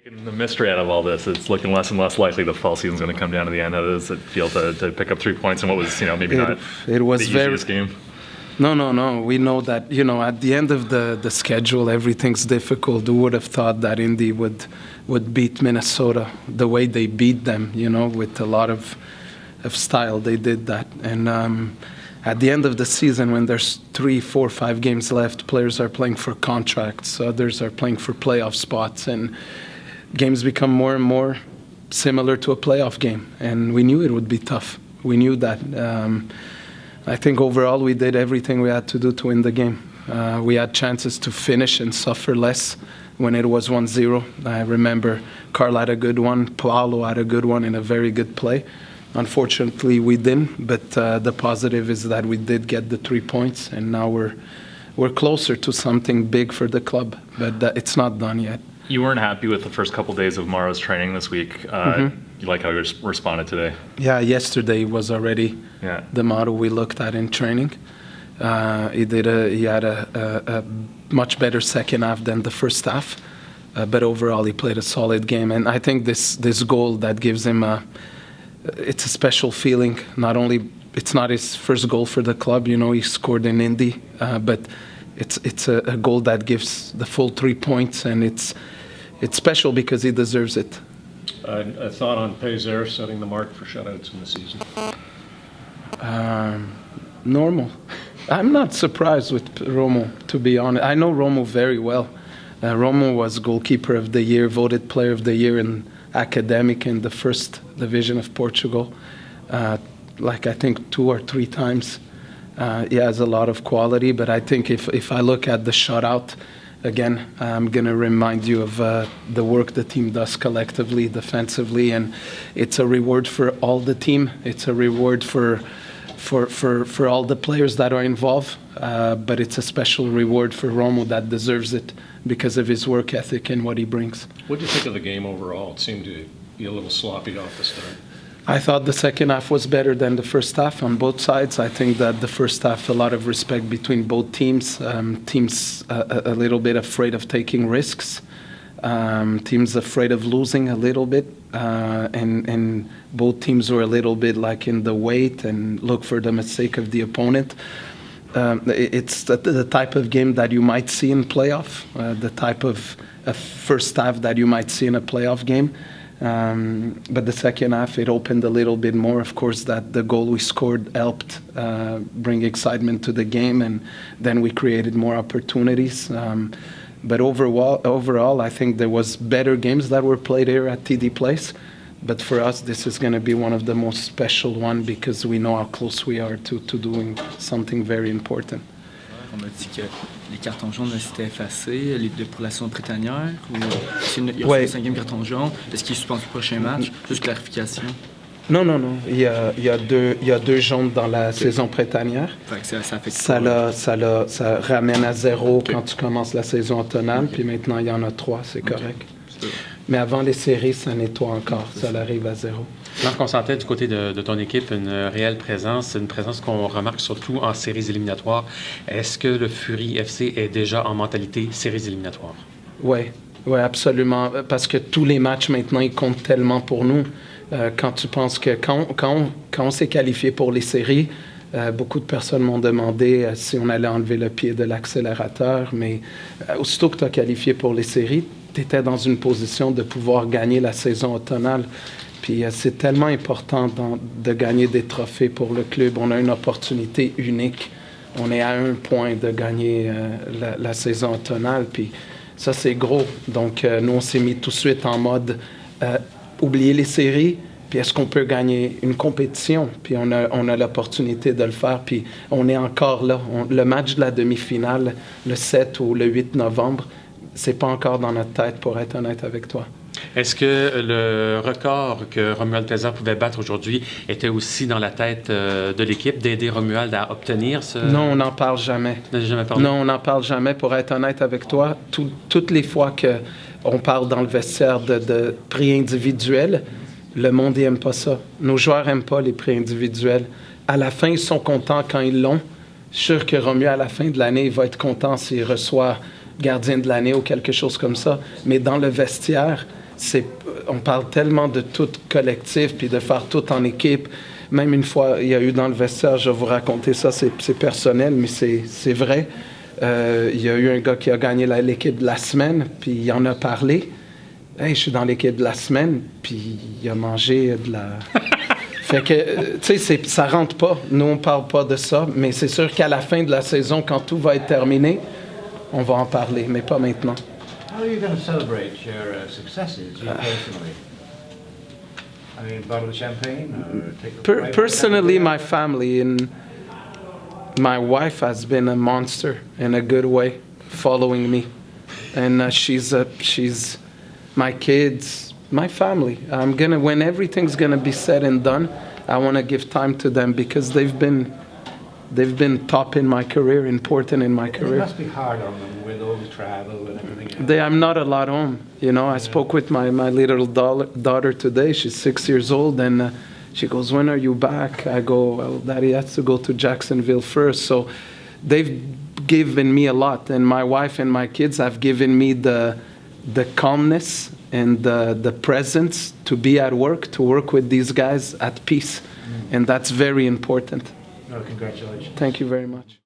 Taking the mystery out of all this, it's looking less and less likely the fall season's going to come down to the end. How does it feel to pick up 3 points in what was, maybe not it was the easiest game? No. We know that, at the end of the schedule, everything's difficult. Who would have thought that Indy would beat Minnesota the way they beat them, with a lot of style. They did that. And at the end of the season, when there's 3, 4, 5 games left, players are playing for contracts. Others are playing for playoff spots. And games become more and more similar to a playoff game. And we knew it would be tough. We knew that. I think overall we did everything we had to do to win the game. We had chances to finish and suffer less when it was 1-0. I remember Carl had a good one, Paolo had a good one in a very good play. Unfortunately, we didn't, but the positive is that we did get the 3 points, and now we're closer to something big for the club, but it's not done yet. You weren't happy with the first couple of days of Maro's training this week. You like how he responded today? Yeah, yesterday was already the model we looked at in training. He had a much better second half than the first half, but overall he played a solid game. And I think this goal that gives him it's a special feeling. Not only it's not his first goal for the club, he scored in Indy, but it's a goal that gives the full 3 points, and it's special because he deserves it. A thought on Pézère setting the mark for shutouts in the season? Normal. I'm not surprised with Romo, to be honest. I know Romo very well. Romo was goalkeeper of the year, voted player of the year in academic in the first division of Portugal, I think 2 or 3 times. He has a lot of quality, but I think if I look at the shutout, again, I'm going to remind you of the work the team does collectively, defensively, and it's a reward for all the team. It's a reward for all the players that are involved, but it's a special reward for Romo that deserves it because of his work ethic and what he brings. What do you think of the game overall? It seemed to be a little sloppy off the start. I thought the second half was better than the first half on both sides. I think that the first half, a lot of respect between both teams. Teams a little bit afraid of taking risks. Teams afraid of losing a little bit. And both teams were a little bit like in the wait and look for the mistake of the opponent. It's the type of game that you might see in playoff, the type of first half that you might see in a playoff game. But the second half, it opened a little bit more. Of course, that the goal we scored helped bring excitement to the game, and then we created more opportunities. But overall, I think there was better games that were played here at TD Place. But for us, this is going to be one of the most special one because we know how close we are to doing something very important. On a dit que les cartons jaunes s'étaient effacés pour la saison printanière ou il y a le 5e carton jaune. Est-ce qu'il est suspendu le prochain match? Juste clarification. Non. Il y a 2 jaunes dans la saison printanière. Ça ramène à 0 quand tu commences la saison automnale, puis maintenant il y en a 3, c'est correct. Mais avant les séries, ça nettoie encore, ça arrive à 0. Marc, on sentait du côté de ton équipe une réelle présence, une présence qu'on remarque surtout en séries éliminatoires. Est-ce que le Fury FC est déjà en mentalité séries éliminatoires? Oui, absolument, parce que tous les matchs maintenant, ils comptent tellement pour nous. Quand tu penses que quand on s'est qualifié pour les séries, beaucoup de personnes m'ont demandé si on allait enlever le pied de l'accélérateur, mais aussitôt que tu as qualifié pour les séries, tu étais dans une position de pouvoir gagner la saison automnale. Puis c'est tellement important de gagner des trophées pour le club. On a une opportunité unique. On est à 1 point de gagner la saison automnale. Puis ça, c'est gros. Donc, nous, on s'est mis tout de suite en mode oublier les séries. Puis est-ce qu'on peut gagner une compétition? Puis on a l'opportunité de le faire. Puis on est encore là. Le match de la demi-finale, le 7 ou le 8 novembre, c'est pas encore dans notre tête, pour être honnête avec toi. Est-ce que le record que Romuald Pézère pouvait battre aujourd'hui était aussi dans la tête de l'équipe, d'aider Romuald à obtenir ce... Non, on n'en parle jamais. Non, on n'en parle jamais. Pour être honnête avec toi, toutes les fois qu'on parle dans le vestiaire de prix individuels, le monde n'aime pas ça. Nos joueurs n'aiment pas les prix individuels. À la fin, ils sont contents quand ils l'ont. Je suis sûr que Romuald, à la fin de l'année, il va être content s'il reçoit gardien de l'année ou quelque chose comme ça. Mais dans le vestiaire, on parle tellement de tout collectif, puis de faire tout en équipe. Même une fois, il y a eu dans le vestiaire, je vais vous raconter ça, c'est personnel, mais c'est vrai. Il y a eu un gars qui a gagné l'équipe de la semaine, puis il en a parlé. Hey, je suis dans l'équipe de la semaine, puis il a mangé de la... Fait que, tu sais, ça rentre pas. Nous, on parle pas de ça, mais c'est sûr qu'à la fin de la saison, quand tout va être terminé, on va en parler, mais pas maintenant. How are you going to celebrate your successes, you personally? I mean, bottle of champagne or take a private Personally, vacation? my family and my wife has been a monster in a good way, following me, and she's my kids, my family. When everything's gonna be said and done, I want to give time to them because they've been top in my career, important in my It career. must be hard on them with all the travel and everything else. I'm not a lot home, you know. I spoke with my little daughter today. She's 6 years old, and she goes, "When are you back?" I go, "Well, Daddy has to go to Jacksonville first." So they've given me a lot, and my wife and my kids have given me the calmness and the presence to be at work, to work with these guys at peace, and that's very important. No, congratulations. Thank you very much.